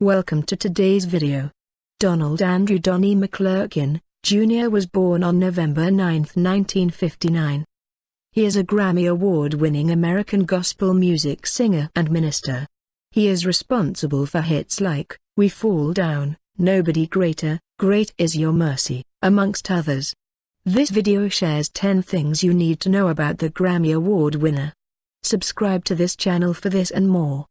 Welcome to today's video. Donald Andrew Donnie McClurkin, Jr. was born on November 9, 1959. He is a Grammy Award-winning American gospel music singer and minister. He is responsible for hits like We Fall Down, Nobody Greater, Great Is Your Mercy, amongst others. This video shares 10 things you need to know about the Grammy Award winner. Subscribe to this channel for this and more.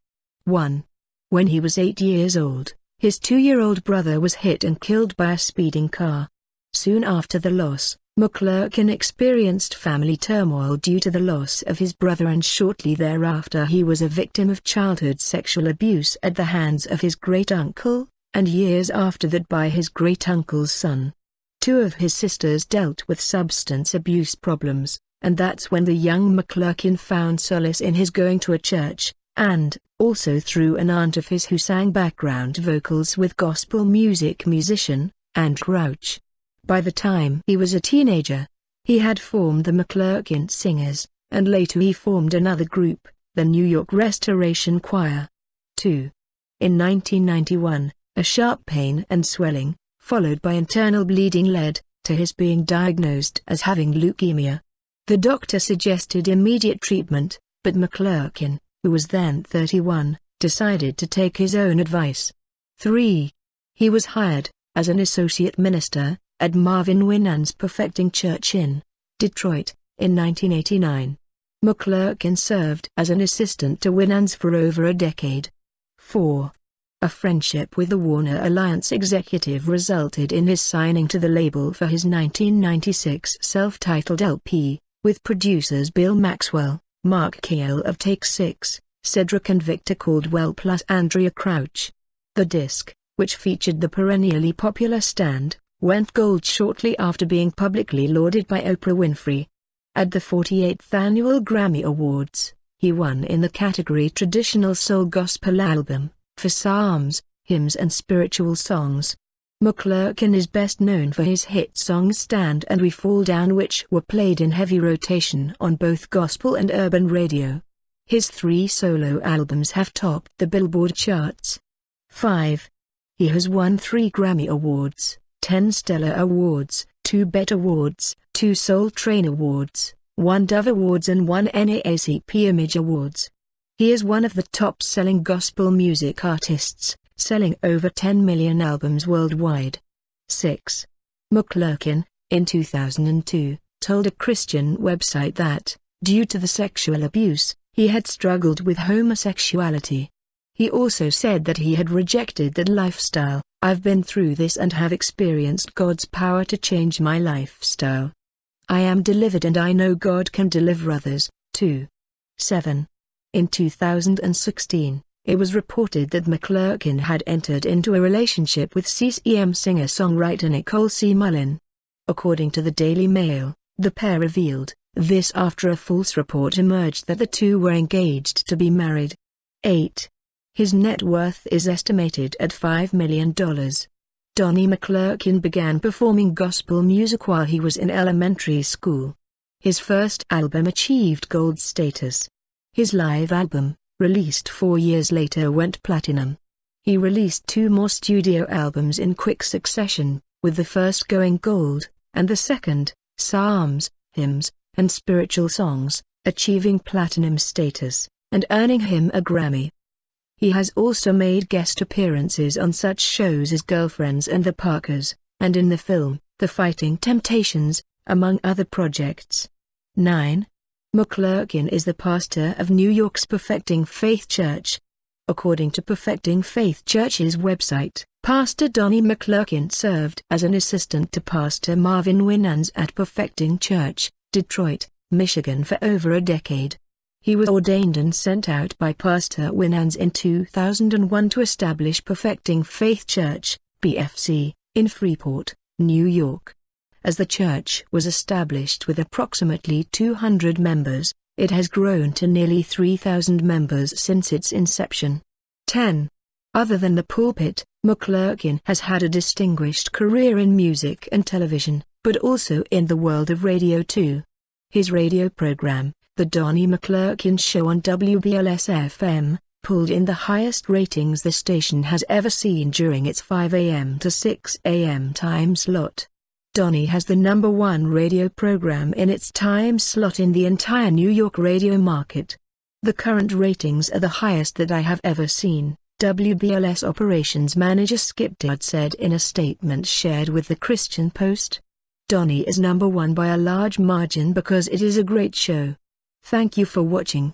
1. When he was 8 years old, his 2-year-old brother was hit and killed by a speeding car. Soon after the loss, McClurkin experienced family turmoil due to the loss of his brother, and shortly thereafter he was a victim of childhood sexual abuse at the hands of his great-uncle, and years after that by his great-uncle's son. 2 of his sisters dealt with substance abuse problems, and that's when the young McClurkin found solace in his going to a church, and also through an aunt of his who sang background vocals with gospel music musician and Crouch. By the time he was a teenager, he had formed the McClurkin Singers, and later he formed another group, the New York Restoration Choir. 2. In 1991, a sharp pain and swelling, followed by internal bleeding, led to his being diagnosed as having leukemia. The doctor suggested immediate treatment, but McClurkin, who was then 31, decided to take his own advice. 3. He was hired as an associate minister at Marvin Winans Perfecting Church in Detroit in 1989. McClurkin served as an assistant to Winans for over a decade. 4. A friendship with the Warner Alliance executive resulted in his signing to the label for his 1996 self-titled LP, with producers Bill Maxwell, Mark Cale of Take 6, Cedric and Victor Caldwell plus Andrea Crouch. The disc, which featured the perennially popular Stand, went gold shortly after being publicly lauded by Oprah Winfrey. At the 48th Annual Grammy Awards, he won in the category Traditional Soul Gospel Album, for psalms, hymns and spiritual songs. McClurkin is best known for his hit songs Stand and We Fall Down, which were played in heavy rotation on both gospel and urban radio. His 3 solo albums have topped the Billboard charts. 5. He has won 3 Grammy Awards, 10 Stellar Awards, 2 BET Awards, 2 Soul Train Awards, 1 Dove Awards and 1 NAACP Image Awards. He is one of the top-selling gospel music artists, selling over 10 million albums worldwide. 6. McClurkin, in 2002, told a Christian website that, due to the sexual abuse, he had struggled with homosexuality. He also said that he had rejected that lifestyle. I've been through this and have experienced God's power to change my lifestyle. I am delivered and I know God can deliver others, too. 7. In 2016, it was reported that McClurkin had entered into a relationship with CCM singer-songwriter Nicole C. Mullen. According to the Daily Mail, the pair revealed this after a false report emerged that the two were engaged to be married. 8. His net worth is estimated at $5 million. Donnie McClurkin began performing gospel music while he was in elementary school. His first album achieved gold status. His live album, released 4 years later, went platinum. He released 2 more studio albums in quick succession, with the first going gold, and the second, Psalms, Hymns, and Spiritual Songs, achieving platinum status, and earning him a Grammy. He has also made guest appearances on such shows as Girlfriends and The Parkers, and in the film, The Fighting Temptations, among other projects. 9. McClurkin is the pastor of New York's Perfecting Faith Church. According to Perfecting Faith Church's website, Pastor Donnie McClurkin served as an assistant to Pastor Marvin Winans at Perfecting Church, Detroit, Michigan for over a decade. He was ordained and sent out by Pastor Winans in 2001 to establish Perfecting Faith Church, PFC, in Freeport, New York. As the church was established with approximately 200 members, it has grown to nearly 3,000 members since its inception. 10. Other than the pulpit, McClurkin has had a distinguished career in music and television, but also in the world of radio too. His radio program, The Donnie McClurkin Show on WBLS-FM, pulled in the highest ratings the station has ever seen during its 5 a.m. to 6 a.m. time slot. Donnie has the #1 radio program in its time slot in the entire New York radio market. The current ratings are the highest that I have ever seen, WBLS operations manager Skip Dodd said in a statement shared with the Christian Post. Donnie is #1 by a large margin because it is a great show. Thank you for watching.